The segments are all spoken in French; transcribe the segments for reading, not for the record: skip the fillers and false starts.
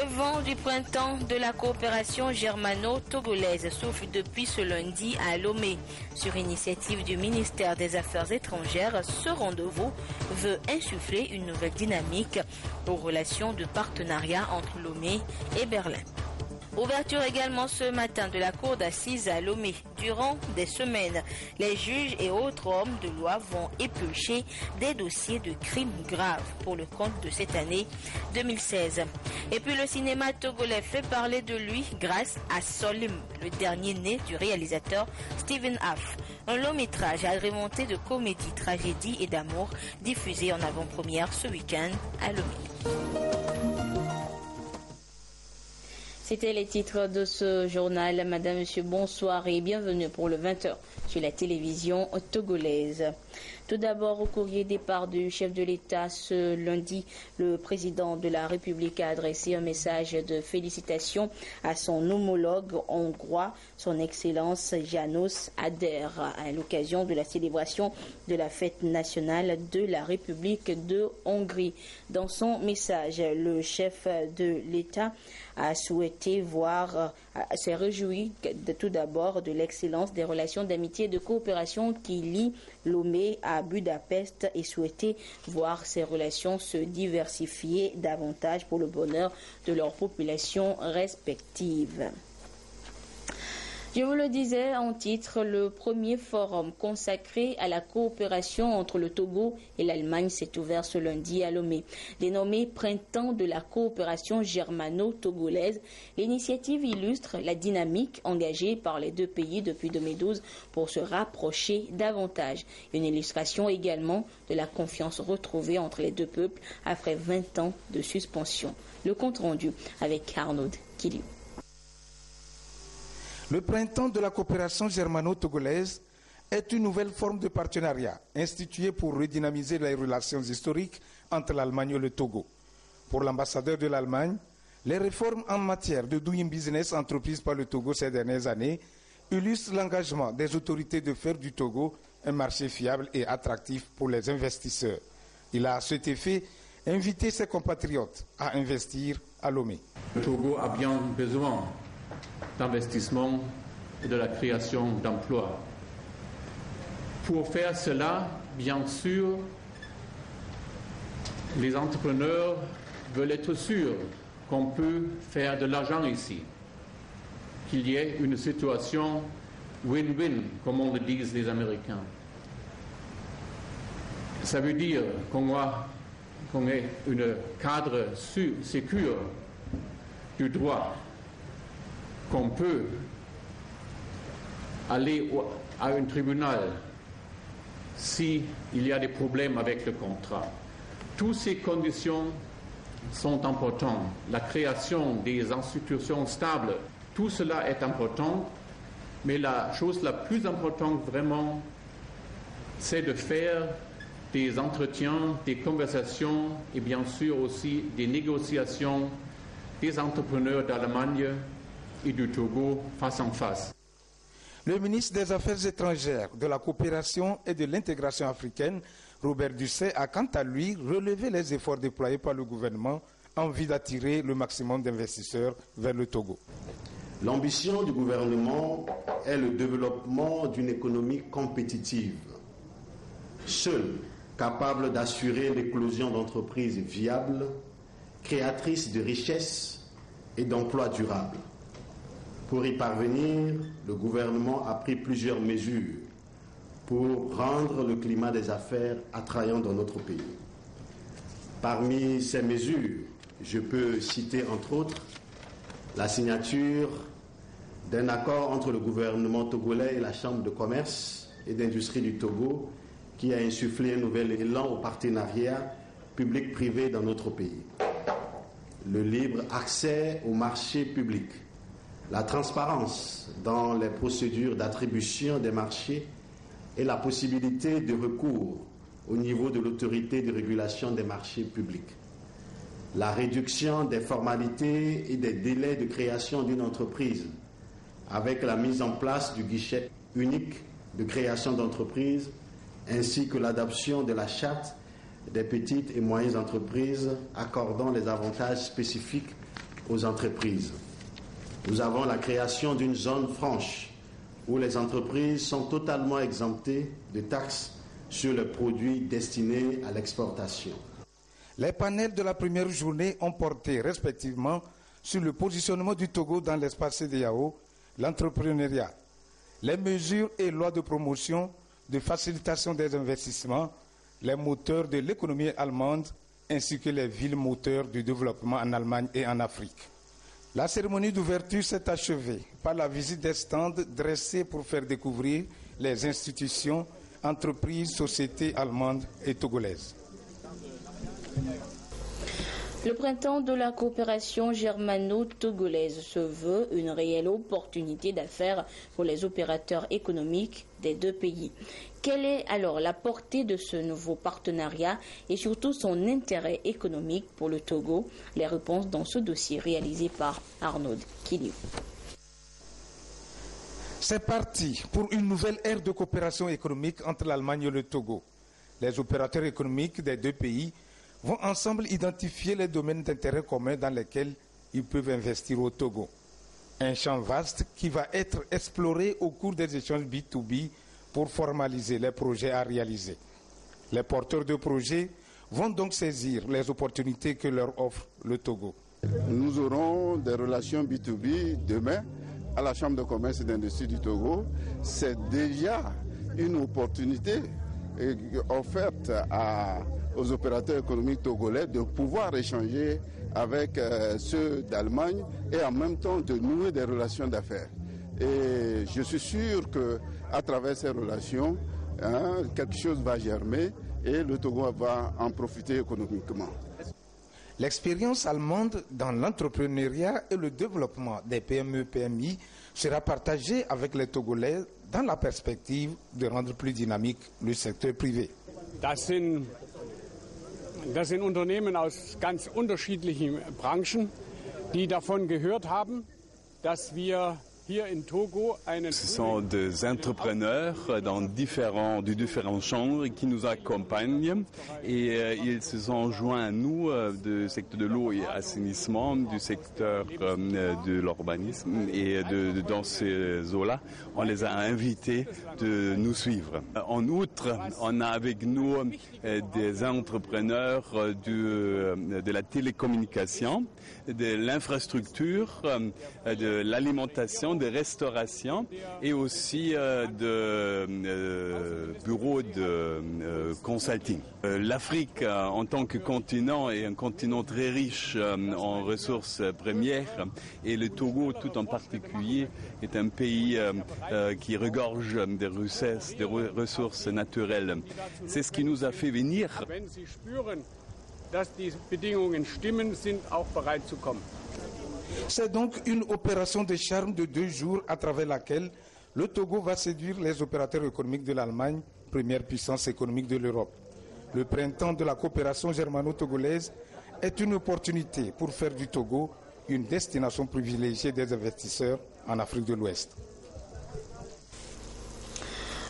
Le vent du printemps de la coopération germano-togolaise souffle depuis ce lundi à Lomé. Sur initiative du ministère des Affaires étrangères, ce rendez-vous veut insuffler une nouvelle dynamique aux relations de partenariat entre Lomé et Berlin. Ouverture également ce matin de la cour d'assises à Lomé. Durant des semaines, les juges et autres hommes de loi vont éplucher des dossiers de crimes graves pour le compte de cette année 2016. Et puis le cinéma togolais fait parler de lui grâce à Solim, le dernier né du réalisateur Stephen Aff. Un long métrage agrémenté de comédie, tragédie et d'amour diffusé en avant-première ce week-end à Lomé. C'était les titres de ce journal. Madame, Monsieur, bonsoir et bienvenue pour le 20h sur la télévision togolaise. Tout d'abord, au courrier départ du chef de l'État ce lundi, le président de la République a adressé un message de félicitations à son homologue hongrois, son Excellence János Áder, à l'occasion de la célébration de la fête nationale de la République de Hongrie. Dans son message, le chef de l'État a souhaité s'est réjoui tout d'abord de l'excellence des relations d'amitié et de coopération qui lient Lomé à Budapest et souhaité voir ces relations se diversifier davantage pour le bonheur de leurs populations respectives. Je vous le disais en titre, le premier forum consacré à la coopération entre le Togo et l'Allemagne s'est ouvert ce lundi à Lomé. Dénommé Printemps de la coopération germano-togolaise, l'initiative illustre la dynamique engagée par les deux pays depuis 2012 pour se rapprocher davantage. Une illustration également de la confiance retrouvée entre les deux peuples après 20 ans de suspension. Le compte rendu avec Arnaud Kiliou. Le printemps de la coopération germano-togolaise est une nouvelle forme de partenariat instituée pour redynamiser les relations historiques entre l'Allemagne et le Togo. Pour l'ambassadeur de l'Allemagne, les réformes en matière de doing business entreprises par le Togo ces dernières années illustrent l'engagement des autorités de faire du Togo un marché fiable et attractif pour les investisseurs. Il a à cet effet invité ses compatriotes à investir à Lomé. Le Togo a bien besoin d'investissement et de la création d'emplois. Pour faire cela, bien sûr, les entrepreneurs veulent être sûrs qu'on peut faire de l'argent ici, qu'il y ait une situation win-win, comme on le disent les Américains. Ça veut dire qu'on ait un cadre sécure du droit, qu'on peut aller à un tribunal s'il y a des problèmes avec le contrat. Toutes ces conditions sont importantes. La création des institutions stables, tout cela est important, mais la chose la plus importante vraiment, c'est de faire des entretiens, des conversations et bien sûr aussi des négociations des entrepreneurs d'Allemagne et du Togo face en face. Le ministre des Affaires étrangères, de la coopération et de l'intégration africaine, Robert Dussey, a quant à lui relevé les efforts déployés par le gouvernement en vue d'attirer le maximum d'investisseurs vers le Togo. L'ambition du gouvernement est le développement d'une économie compétitive, seule capable d'assurer l'éclosion d'entreprises viables, créatrices de richesses et d'emplois durables. Pour y parvenir, le gouvernement a pris plusieurs mesures pour rendre le climat des affaires attrayant dans notre pays. Parmi ces mesures, je peux citer entre autres la signature d'un accord entre le gouvernement togolais et la Chambre de commerce et d'industrie du Togo qui a insufflé un nouvel élan au partenariat public-privé dans notre pays. Le libre accès au marché public, la transparence dans les procédures d'attribution des marchés et la possibilité de recours au niveau de l'autorité de régulation des marchés publics. La réduction des formalités et des délais de création d'une entreprise avec la mise en place du guichet unique de création d'entreprise ainsi que l'adoption de la charte des petites et moyennes entreprises accordant les avantages spécifiques aux entreprises. Nous avons la création d'une zone franche où les entreprises sont totalement exemptées de taxes sur les produits destinés à l'exportation. Les panels de la première journée ont porté respectivement sur le positionnement du Togo dans l'espace CEDEAO, l'entrepreneuriat, les mesures et lois de promotion, de facilitation des investissements, les moteurs de l'économie allemande, ainsi que les villes moteurs du développement en Allemagne et en Afrique. La cérémonie d'ouverture s'est achevée par la visite des stands dressés pour faire découvrir les institutions, entreprises, sociétés allemandes et togolaises. Le printemps de la coopération germano-togolaise se veut une réelle opportunité d'affaires pour les opérateurs économiques des deux pays. Quelle est alors la portée de ce nouveau partenariat et surtout son intérêt économique pour le Togo? Les réponses dans ce dossier réalisé par Arnaud Kiliou. C'est parti pour une nouvelle ère de coopération économique entre l'Allemagne et le Togo. Les opérateurs économiques des deux pays vont ensemble identifier les domaines d'intérêt commun dans lesquels ils peuvent investir au Togo. Un champ vaste qui va être exploré au cours des échanges B2B pour formaliser les projets à réaliser. Les porteurs de projets vont donc saisir les opportunités que leur offre le Togo. Nous aurons des relations B2B demain à la Chambre de commerce et d'industrie du Togo. C'est déjà une opportunité offerte aux opérateurs économiques togolais de pouvoir échanger avec ceux d'Allemagne et en même temps de nouer des relations d'affaires. Et je suis sûr qu'à travers ces relations, quelque chose va germer et le Togo va en profiter économiquement. L'expérience allemande dans l'entrepreneuriat et le développement des PME-PMI sera partagée avec les Togolais dans la perspective de rendre plus dynamique le secteur privé. Das sind Unternehmen aus ganz unterschiedlichen Branchen, die davon gehört haben, dass wir Ce sont des entrepreneurs du différents champs qui nous accompagnent et ils se sont joints à nous du secteur de l'eau et assainissement, du secteur de l'urbanisme et dans ces eaux-là, on les a invités de nous suivre. En outre, on a avec nous des entrepreneurs de la télécommunication, de l'infrastructure, de l'alimentation, de restauration et aussi de bureaux de consulting. L'Afrique en tant que continent est un continent très riche en ressources premières et le Togo tout en particulier est un pays qui regorge des ressources naturelles. C'est ce qui nous a fait venir. C'est donc une opération de charme de 2 jours à travers laquelle le Togo va séduire les opérateurs économiques de l'Allemagne, première puissance économique de l'Europe. Le printemps de la coopération germano-togolaise est une opportunité pour faire du Togo une destination privilégiée des investisseurs en Afrique de l'Ouest.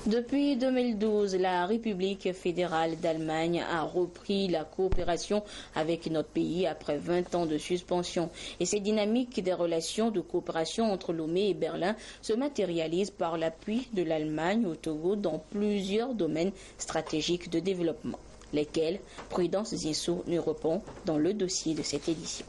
Depuis 2012, la République fédérale d'Allemagne a repris la coopération avec notre pays après 20 ans de suspension. Et ces dynamiques des relations de coopération entre Lomé et Berlin se matérialisent par l'appui de l'Allemagne au Togo dans plusieurs domaines stratégiques de développement, lesquels Prudence Zissou nous répond dans le dossier de cette édition.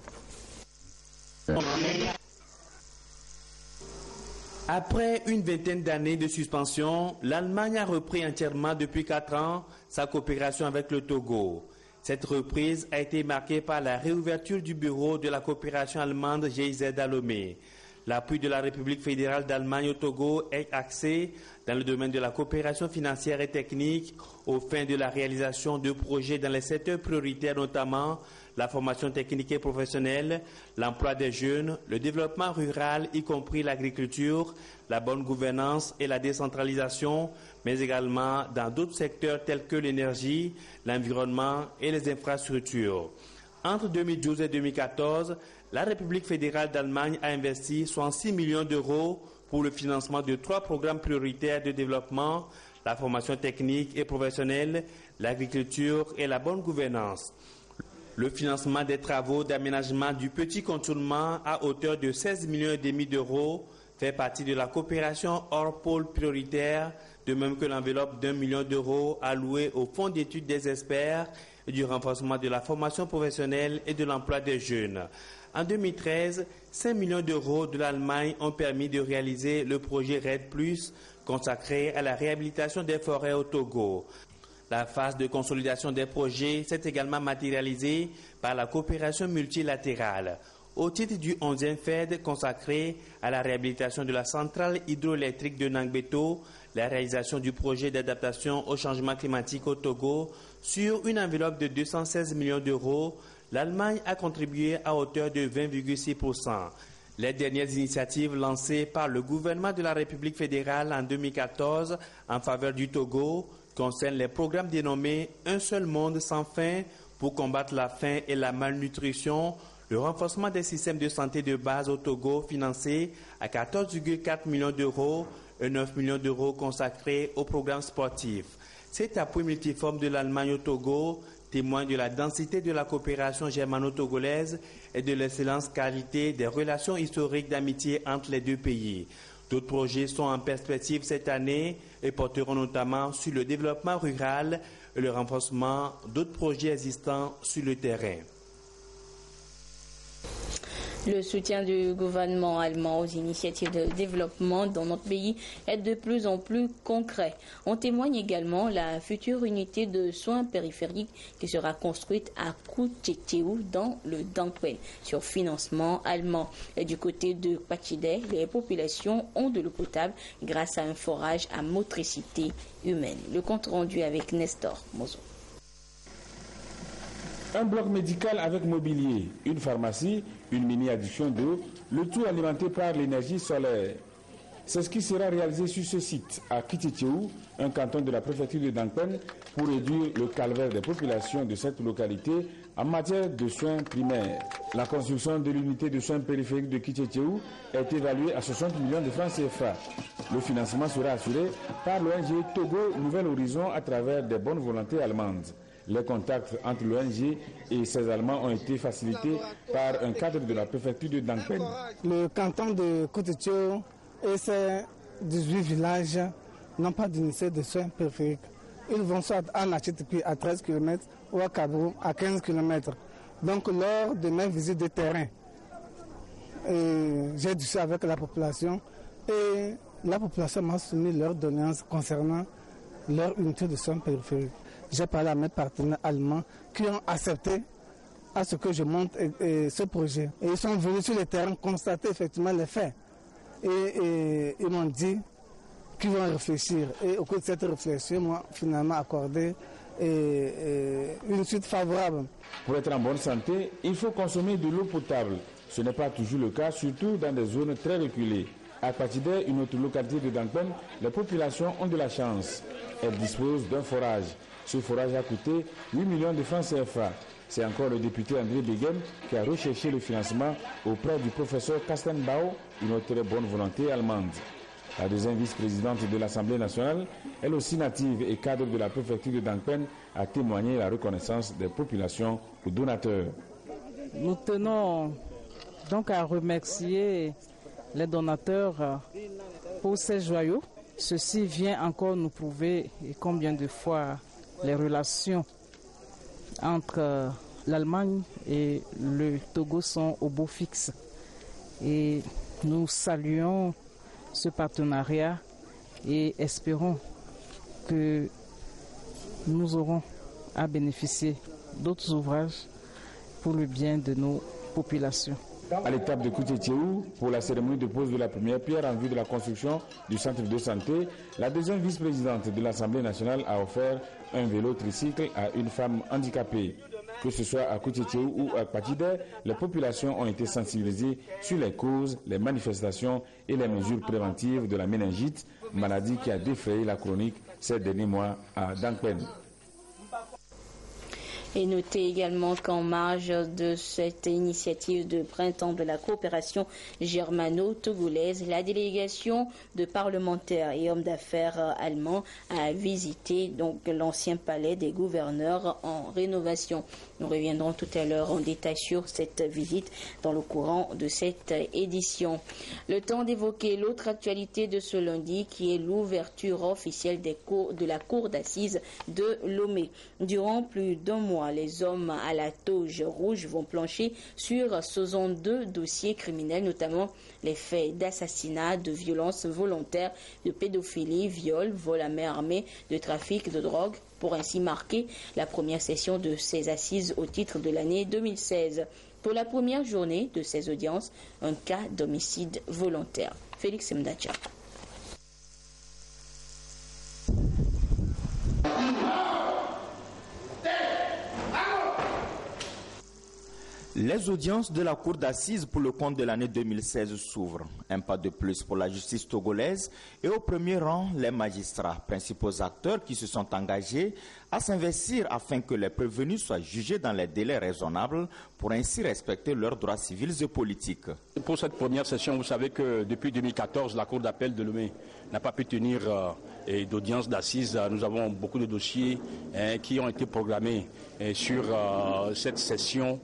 Après une vingtaine d'années de suspension, l'Allemagne a repris entièrement depuis 4 ans sa coopération avec le Togo. Cette reprise a été marquée par la réouverture du bureau de la coopération allemande GIZ à Lomé. L'appui de la République fédérale d'Allemagne au Togo est axé dans le domaine de la coopération financière et technique aux fins de la réalisation de projets dans les secteurs prioritaires, notamment la formation technique et professionnelle, l'emploi des jeunes, le développement rural, y compris l'agriculture, la bonne gouvernance et la décentralisation, mais également dans d'autres secteurs tels que l'énergie, l'environnement et les infrastructures. Entre 2012 et 2014, la République fédérale d'Allemagne a investi 66 millions d'euros pour le financement de 3 programmes prioritaires de développement, la formation technique et professionnelle, l'agriculture et la bonne gouvernance. Le financement des travaux d'aménagement du petit contournement à hauteur de 16,5 millions d'euros fait partie de la coopération hors pôle prioritaire, de même que l'enveloppe d'1 million d'euros allouée au Fonds d'études des experts et du renforcement de la formation professionnelle et de l'emploi des jeunes. En 2013, 5 millions d'euros de l'Allemagne ont permis de réaliser le projet RED+, consacré à la réhabilitation des forêts au Togo. La phase de consolidation des projets s'est également matérialisée par la coopération multilatérale. Au titre du 11e FED consacré à la réhabilitation de la centrale hydroélectrique de Nangbeto, la réalisation du projet d'adaptation au changement climatique au Togo, sur une enveloppe de 216 millions d'euros, l'Allemagne a contribué à hauteur de 20,6%. Les dernières initiatives lancées par le gouvernement de la République fédérale en 2014 en faveur du Togo concernent les programmes dénommés « Un seul monde sans faim » pour combattre la faim et la malnutrition, le renforcement des systèmes de santé de base au Togo financé à 14,4 millions d'euros et 9 millions d'euros consacrés au programme sportif. Cet appui multiforme de l'Allemagne au Togo témoigne de la densité de la coopération germano-togolaise et de l'excellente qualité des relations historiques d'amitié entre les deux pays. D'autres projets sont en perspective cette année et porteront notamment sur le développement rural et le renforcement d'autres projets existants sur le terrain. Le soutien du gouvernement allemand aux initiatives de développement dans notre pays est de plus en plus concret. On témoigne également la future unité de soins périphériques qui sera construite à Kouteteu dans le Dankwen sur financement allemand. Et du côté de Pachidé, les populations ont de l'eau potable grâce à un forage à motricité humaine. Le compte rendu avec Nestor Mozo. Un bloc médical avec mobilier, une pharmacie, une mini-adduction d'eau, le tout alimenté par l'énergie solaire. C'est ce qui sera réalisé sur ce site, à Kouteteu, un canton de la préfecture de Dankwen, pour réduire le calvaire des populations de cette localité en matière de soins primaires. La construction de l'unité de soins périphériques de Kouteteu est évaluée à 60 millions de francs CFA. Le financement sera assuré par l'ONG Togo Nouvel Horizon à travers des bonnes volontés allemandes. Les contacts entre l'ONG et ses Allemands ont été facilités par un cadre de la préfecture de Dankwen. Le canton de Kouteteu et ses 18 villages n'ont pas d'unité de soins périphériques. Ils vont soit à Nachitikui à 13 km ou à Kabrou à 15 km. Donc lors de mes visites de terrain, j'ai discuté avec la population et la population m'a soumis leurs doléances concernant leur unité de soins périphériques. J'ai parlé à mes partenaires allemands qui ont accepté à ce que je monte ce projet. Et ils sont venus sur le terrain constater effectivement les faits. Et ils m'ont dit qu'ils vont réfléchir. Et au cours de cette réflexion, ils m'ont finalement accordé une suite favorable. Pour être en bonne santé, il faut consommer de l'eau potable. Ce n'est pas toujours le cas, surtout dans des zones très reculées. À Patidé, une autre localité de Dankwen, les populations ont de la chance. Elles disposent d'un forage. Ce forage a coûté 8 millions de francs CFA. C'est encore le député André Beghem qui a recherché le financement auprès du professeur Kastenbau, une autre bonne volonté allemande. La deuxième vice-présidente de l'Assemblée nationale, elle aussi native et cadre de la préfecture de Dankwen, a témoigné la reconnaissance des populations aux donateurs. Nous tenons donc à remercier les donateurs pour ces joyaux. Ceci vient encore nous prouver combien de fois les relations entre l'Allemagne et le Togo sont au beau fixe. Et nous saluons ce partenariat et espérons que nous aurons à bénéficier d'autres ouvrages pour le bien de nos populations. À l'étape de Kouteteu, pour la cérémonie de pose de la première pierre en vue de la construction du centre de santé, la deuxième vice-présidente de l'Assemblée nationale a offert un vélo tricycle à une femme handicapée. Que ce soit à Kouteteu ou à Patidé, les populations ont été sensibilisées sur les causes, les manifestations et les mesures préventives de la méningite, maladie qui a défrayé la chronique ces derniers mois à Dankwen. Et notez également qu'en marge de cette initiative de printemps de la coopération germano-togolaise, la délégation de parlementaires et hommes d'affaires allemands a visité donc l'ancien palais des gouverneurs en rénovation. Nous reviendrons tout à l'heure en détail sur cette visite dans le courant de cette édition. Le temps d'évoquer l'autre actualité de ce lundi qui est l'ouverture officielle de la cour d'assises de Lomé. Durant plus d'un mois, les hommes à la toge rouge vont plancher sur 62 dossiers criminels, notamment les faits d'assassinat, de violence volontaire, de pédophilie, viol, vol à main armée, de trafic de drogue, pour ainsi marquer la première session de ces assises au titre de l'année 2016. Pour la première journée de ces audiences, un cas d'homicide volontaire. Félix Mdacha. Les audiences de la cour d'assises pour le compte de l'année 2016 s'ouvrent. Un pas de plus pour la justice togolaise et au premier rang, les magistrats, principaux acteurs qui se sont engagés à s'investir afin que les prévenus soient jugés dans les délais raisonnables pour ainsi respecter leurs droits civils et politiques. Pour cette première session, vous savez que depuis 2014, la cour d'appel de Lomé n'a pas pu tenir d'audience d'assises. Nous avons beaucoup de dossiers qui ont été programmés sur cette session.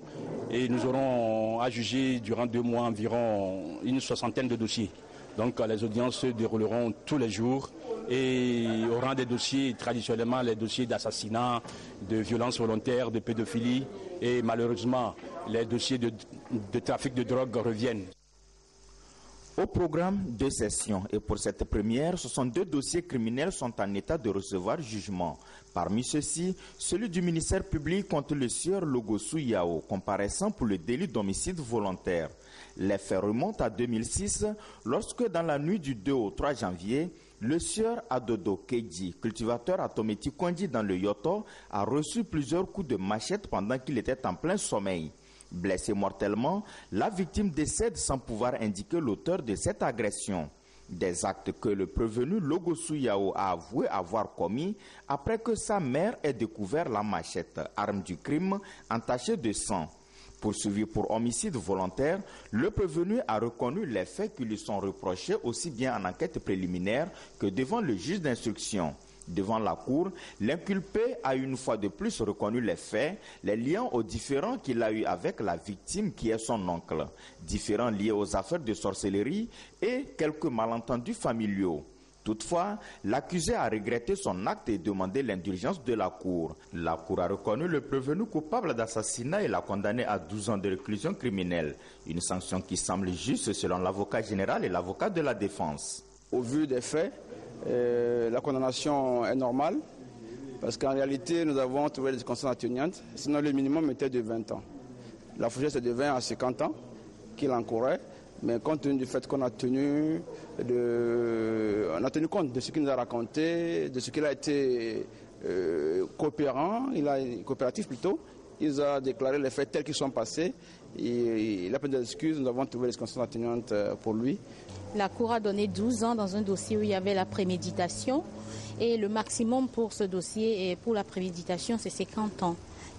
Et nous aurons à juger durant 2 mois environ une soixantaine de dossiers. Donc les audiences se dérouleront tous les jours et au rang des dossiers, traditionnellement les dossiers d'assassinat, de violence volontaire, de pédophilie et malheureusement les dossiers de trafic de drogue reviennent. Au programme 2 sessions et pour cette première, 62 dossiers criminels sont en état de recevoir jugement. Parmi ceux-ci, celui du ministère public contre le sieur Logosu Yao, comparaissant pour le délit d'homicide volontaire. Les faits remontent à 2006, lorsque dans la nuit du 2 au 3 janvier, le sieur Adodo Keji, cultivateur à Tometi Kondi dans le Yoto, a reçu plusieurs coups de machette pendant qu'il était en plein sommeil. Blessé mortellement, la victime décède sans pouvoir indiquer l'auteur de cette agression. Des actes que le prévenu Logosu Yao a avoué avoir commis après que sa mère ait découvert la machette, arme du crime, entachée de sang. Poursuivi pour homicide volontaire, le prévenu a reconnu les faits qui lui sont reprochés aussi bien en enquête préliminaire que devant le juge d'instruction. Devant la cour, l'inculpé a une fois de plus reconnu les faits, les liens aux différends qu'il a eus avec la victime qui est son oncle, différends liés aux affaires de sorcellerie et quelques malentendus familiaux. Toutefois, l'accusé a regretté son acte et demandé l'indulgence de la cour. La cour a reconnu le prévenu coupable d'assassinat et l'a condamné à 12 ans de réclusion criminelle, une sanction qui semble juste selon l'avocat général et l'avocat de la défense. Au vu des faits, la condamnation est normale parce qu'en réalité nous avons trouvé des circonstances atténuantes, sinon le minimum était de 20 ans. La fourchette c'est de 20 à 50 ans qu'il encourait, mais compte tenu du fait qu'on a tenu compte de ce qu'il nous a raconté, de ce qu'il a été coopératif plutôt, il a déclaré les faits tels qu'ils sont passés. Et il a pris des excuses, nous avons trouvé les circonstances atténuantes pour lui. La Cour a donné 12 ans dans un dossier où il y avait la préméditation et le maximum pour ce dossier et pour la préméditation c'est 50 ans.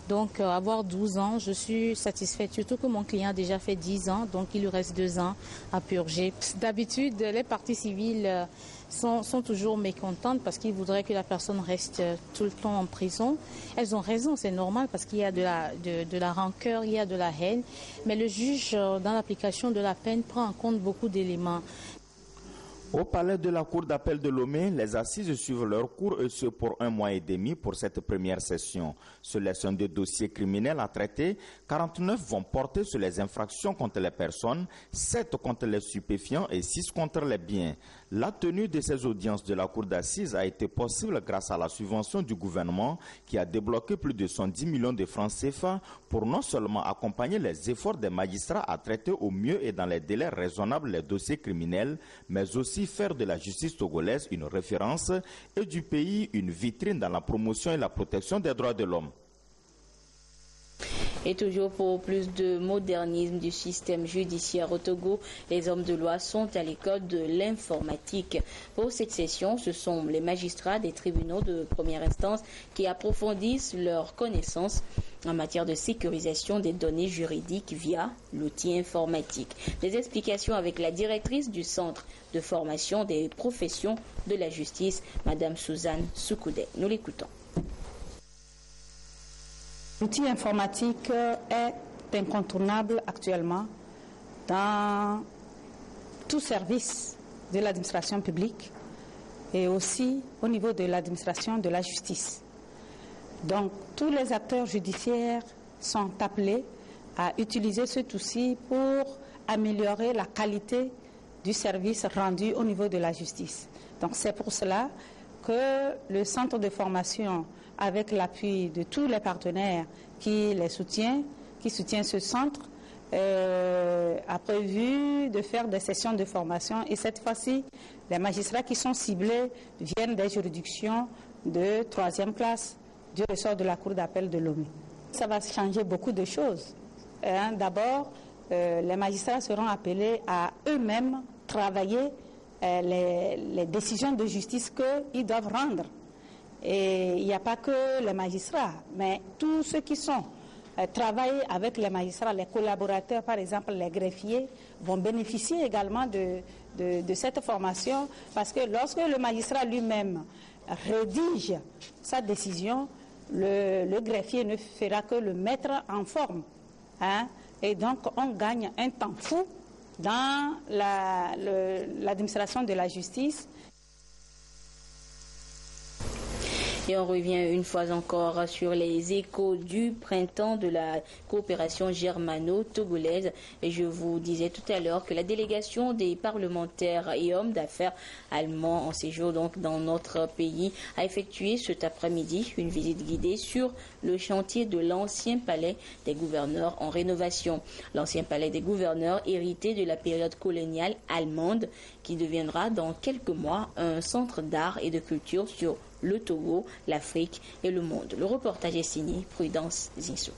Donc avoir 12 ans, je suis satisfaite, surtout que mon client a déjà fait 10 ans, donc il lui reste 2 ans à purger. D'habitude, les parties civiles sont toujours mécontentes parce qu'ils voudraient que la personne reste tout le temps en prison. Elles ont raison, c'est normal parce qu'il y a de la rancœur, il y a de la haine. Mais le juge, dans l'application de la peine, prend en compte beaucoup d'éléments. Au palais de la cour d'appel de Lomé, les assises suivent leur cours et ce pour 1 mois et demi pour cette première session. Sur les 102 dossiers criminels à traiter, 49 vont porter sur les infractions contre les personnes, 7 contre les stupéfiants et 6 contre les biens. La tenue de ces audiences de la cour d'assises a été possible grâce à la subvention du gouvernement qui a débloqué plus de 110 millions de francs CFA pour non seulement accompagner les efforts des magistrats à traiter au mieux et dans les délais raisonnables les dossiers criminels, mais aussi faire de la justice togolaise une référence et du pays une vitrine dans la promotion et la protection des droits de l'homme. Et toujours pour plus de modernisme du système judiciaire au Togo, les hommes de loi sont à l'école de l'informatique. Pour cette session, ce sont les magistrats des tribunaux de première instance qui approfondissent leurs connaissances en matière de sécurisation des données juridiques via l'outil informatique. Des explications avec la directrice du Centre de formation des professions de la justice, Madame Suzanne Soukoudet. Nous l'écoutons. L'outil informatique est incontournable actuellement dans tout service de l'administration publique et aussi au niveau de l'administration de la justice. Donc, tous les acteurs judiciaires sont appelés à utiliser cet outil pour améliorer la qualité du service rendu au niveau de la justice. Donc, c'est pour cela que le centre de formation, avec l'appui de tous les partenaires qui soutiennent ce centre, a prévu de faire des sessions de formation. Et cette fois-ci, les magistrats qui sont ciblés viennent des juridictions de 3e classe du ressort de la Cour d'appel de Lomé. Ça va changer beaucoup de choses. D'abord, les magistrats seront appelés à eux-mêmes travailler les décisions de justice qu'ils doivent rendre. Et il n'y a pas que les magistrats, mais tous ceux qui travaillent avec les magistrats, les collaborateurs, par exemple les greffiers, vont bénéficier également de cette formation, parce que lorsque le magistrat lui-même rédige sa décision, le greffier ne fera que le mettre en forme. Et donc on gagne un temps fou dans l'administration de la justice. Et on revient une fois encore sur les échos du printemps de la coopération germano-togolaise. Et je vous disais tout à l'heure que la délégation des parlementaires et hommes d'affaires allemands en séjour donc dans notre pays a effectué cet après-midi une visite guidée sur le chantier de l'ancien palais des gouverneurs en rénovation. L'ancien palais des gouverneurs hérité de la période coloniale allemande qui deviendra dans quelques mois un centre d'art et de culture sur le Togo, l'Afrique et le monde. Le reportage est signé Prudence Zinsou.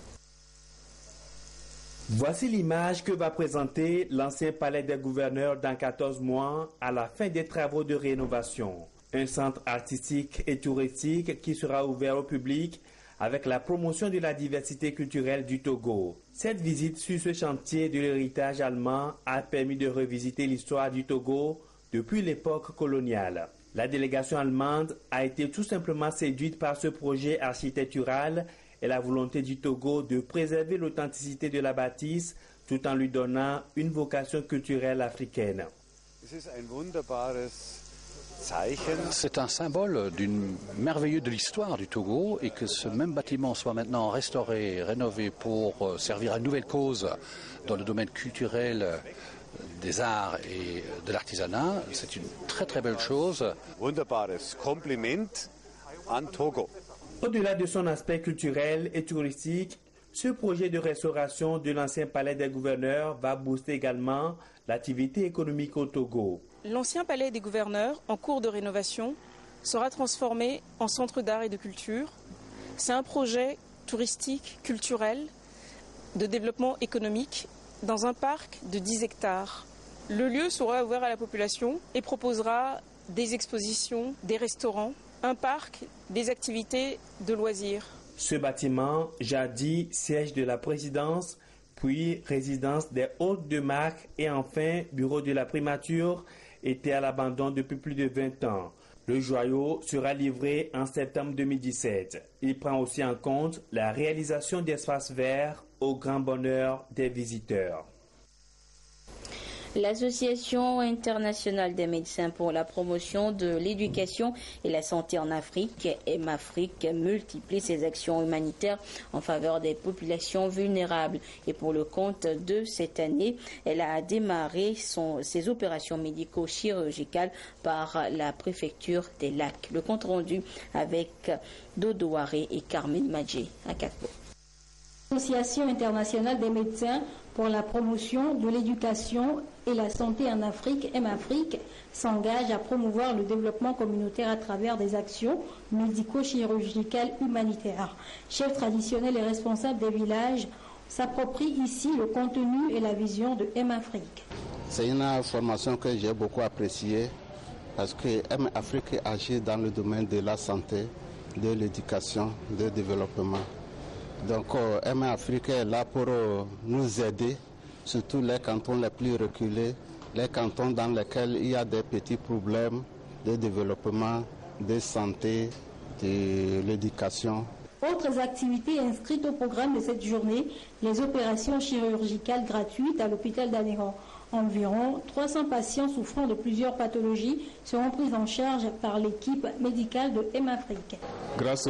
Voici l'image que va présenter l'ancien palais des gouverneurs dans 14 mois à la fin des travaux de rénovation. Un centre artistique et touristique qui sera ouvert au public avec la promotion de la diversité culturelle du Togo. Cette visite sur ce chantier de l'héritage allemand a permis de revisiter l'histoire du Togo depuis l'époque coloniale. La délégation allemande a été tout simplement séduite par ce projet architectural et la volonté du Togo de préserver l'authenticité de la bâtisse tout en lui donnant une vocation culturelle africaine. C'est un symbole merveilleux de l'histoire du Togo et que ce même bâtiment soit maintenant restauré, rénové pour servir à une nouvelle cause dans le domaine culturel des arts et de l'artisanat, c'est une très très belle chose. Au-delà de son aspect culturel et touristique, ce projet de restauration de l'ancien palais des gouverneurs va booster également l'activité économique au Togo. L'ancien palais des gouverneurs, en cours de rénovation, sera transformé en centre d'art et de culture. C'est un projet touristique, culturel, de développement économique dans un parc de 10 hectares. Le lieu sera ouvert à la population et proposera des expositions, des restaurants, un parc, des activités de loisirs. Ce bâtiment, jadis siège de la présidence, puis résidence des hôtes de marque et enfin bureau de la primature, était à l'abandon depuis plus de 20 ans. Le joyau sera livré en septembre 2017. Il prend aussi en compte la réalisation d'espaces verts au grand bonheur des visiteurs. L'Association internationale des médecins pour la promotion de l'éducation et la santé en Afrique, EMAFRIC, multiplie ses actions humanitaires en faveur des populations vulnérables. Et pour le compte de cette année, elle a démarré ses opérations médico-chirurgicales par la préfecture des Lacs. Le compte rendu avec Dodo Waré et Carmen Madjé à Kakpo. L'Association internationale des médecins pour la promotion de l'éducation et la santé en Afrique, EMAFRIC, s'engage à promouvoir le développement communautaire à travers des actions médico-chirurgicales humanitaires. Chefs traditionnels et responsables des villages s'approprient ici le contenu et la vision de EMAFRIC. C'est une formation que j'ai beaucoup appréciée parce que EMAFRIC agit dans le domaine de la santé, de l'éducation, du développement. Donc MA Afrique est là pour nous aider, surtout les cantons les plus reculés, les cantons dans lesquels il y a des petits problèmes de développement, de santé, de l'éducation. Autres activités inscrites au programme de cette journée, les opérations chirurgicales gratuites à l'hôpital d'Anéran. Environ 300 patients souffrant de plusieurs pathologies seront pris en charge par l'équipe médicale de M-Afrique. Grâce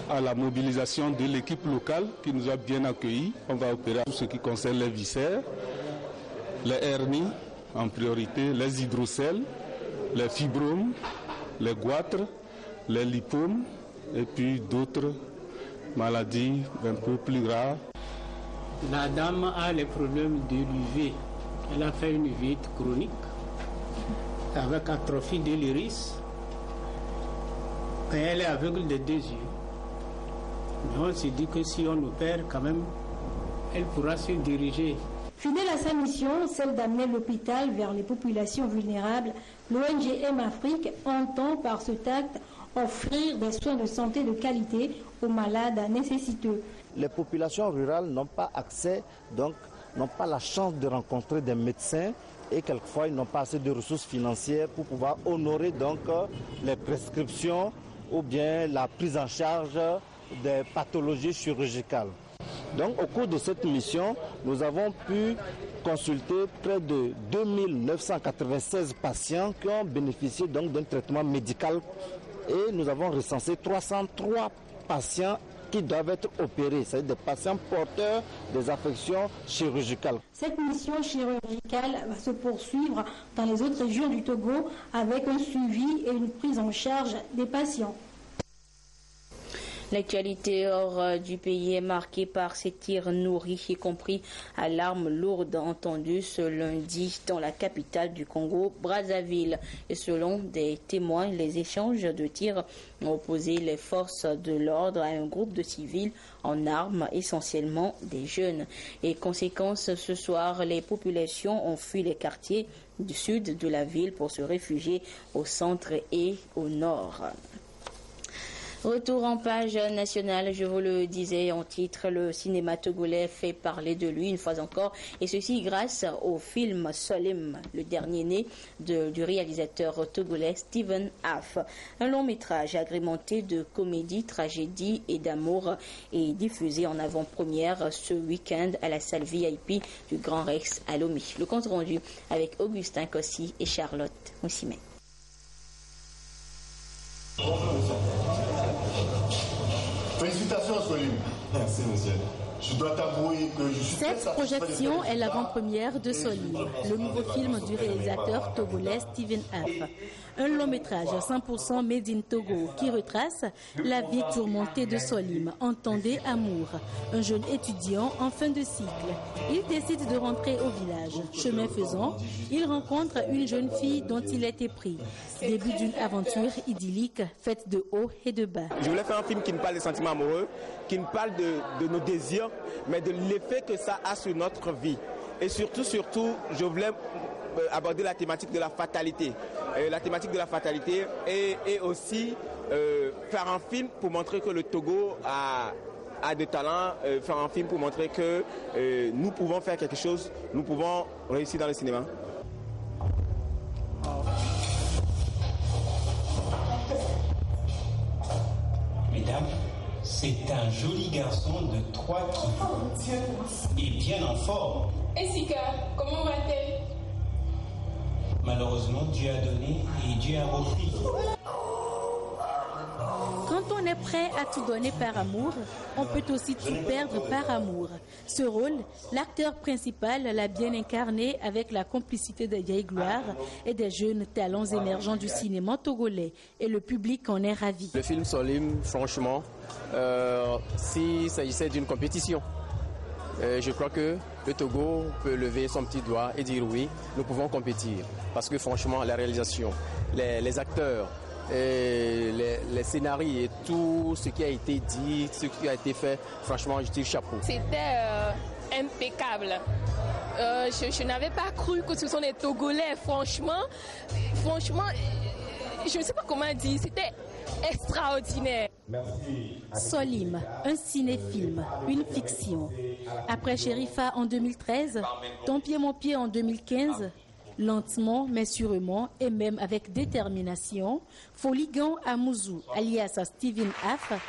à la mobilisation de l'équipe locale qui nous a bien accueillis, on va opérer tout ce qui concerne les viscères, les hernies en priorité, les hydrocèles, les fibromes, les goitres, les lipomes et puis d'autres maladies un peu plus rares. La dame a les problèmes de l'UV. Elle a fait une uvite chronique avec atrophie de l'iris. Et elle est aveugle des deux yeux. Mais on s'est dit que si on opère quand même, elle pourra se diriger. Fidèle à sa mission, celle d'amener l'hôpital vers les populations vulnérables, l'ONG M-Afrique entend par cet acte offrir des soins de santé de qualité aux malades nécessiteux. Les populations rurales n'ont pas accès, donc n'ont pas la chance de rencontrer des médecins et quelquefois ils n'ont pas assez de ressources financières pour pouvoir honorer donc les prescriptions ou bien la prise en charge des pathologies chirurgicales. Donc au cours de cette mission, nous avons pu consulter près de 2996 patients qui ont bénéficié donc d'un traitement médical et nous avons recensé 303 patients qui doivent être opérés, c'est-à-dire des patients porteurs des affections chirurgicales. Cette mission chirurgicale va se poursuivre dans les autres régions du Togo avec un suivi et une prise en charge des patients. L'actualité hors du pays est marquée par ces tirs nourris, y compris à l'arme lourde entendue ce lundi dans la capitale du Congo, Brazzaville. Et selon des témoins, les échanges de tirs ont opposé les forces de l'ordre à un groupe de civils en armes, essentiellement des jeunes. Et conséquence, ce soir, les populations ont fui les quartiers du sud de la ville pour se réfugier au centre et au nord. Retour en page nationale, je vous le disais en titre, le cinéma togolais fait parler de lui une fois encore, et ceci grâce au film Solim, le dernier né du réalisateur togolais Steven Aff. Un long métrage agrémenté de comédie, tragédie et d'amour est diffusé en avant-première ce week-end à la salle VIP du Grand Rex à Lomé. Le compte rendu avec Augustin Kossi et Charlotte Moussimet. Félicitations Solim. Merci monsieur. Je dois t'avouer que je suis Cette projection est l'avant-première de Solim, le nouveau film du réalisateur togolais Steven Aff. Un long métrage 100% made in Togo qui retrace la vie tourmentée de Solim, entendez Amour, un jeune étudiant en fin de cycle. Il décide de rentrer au village. Chemin faisant, il rencontre une jeune fille dont il est épris. Début d'une aventure idyllique faite de haut et de bas. Je voulais faire un film qui ne parle des sentiments amoureux, qui ne parle de nos désirs, mais de l'effet que ça a sur notre vie. Et surtout, je voulais aborder la thématique de la fatalité. La thématique de la fatalité et aussi faire un film pour montrer que le Togo a de talent, faire un film pour montrer que nous pouvons faire quelque chose, nous pouvons réussir dans le cinéma. Mesdames, c'est un joli garçon de 3 kilos et bien en forme. Et Sika, comment va-t-elle? Malheureusement, Dieu a donné et Dieu a repris. Quand on est prêt à tout donner par amour, on peut aussi tout perdre par amour. Ce rôle, l'acteur principal l'a bien incarné avec la complicité de vieilles gloires et des jeunes talents émergents du cinéma togolais. Et le public en est ravi. Le film Solim, franchement, s'il s'agissait d'une compétition, je crois que le Togo peut lever son petit doigt et dire oui, nous pouvons compétir. Parce que franchement, la réalisation, les acteurs, les scénarios et tout ce qui a été dit, ce qui a été fait, franchement, je tire chapeau. C'était impeccable. Je n'avais pas cru que ce sont des Togolais. Franchement, je ne sais pas comment dire, c'était extraordinaire. Solim, un cinéfilm, une fiction. Après Sherifa en 2013, Ton pied mon pied en 2015, lentement mais sûrement et même avec détermination, Foligan Amouzou, alias Steven Afre,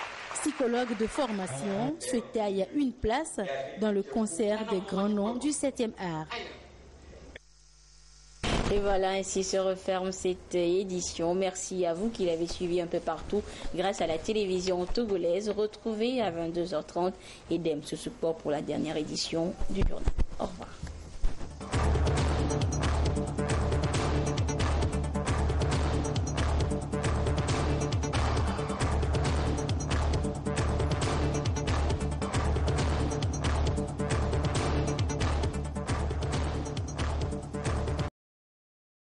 psychologue de formation, se taille une place dans le concert des grands noms du 7e art. Et voilà, ainsi se referme cette édition. Merci à vous qui l'avez suivi un peu partout grâce à la télévision togolaise. Retrouvez à 22h30 et Dem ce support pour la dernière édition du journal.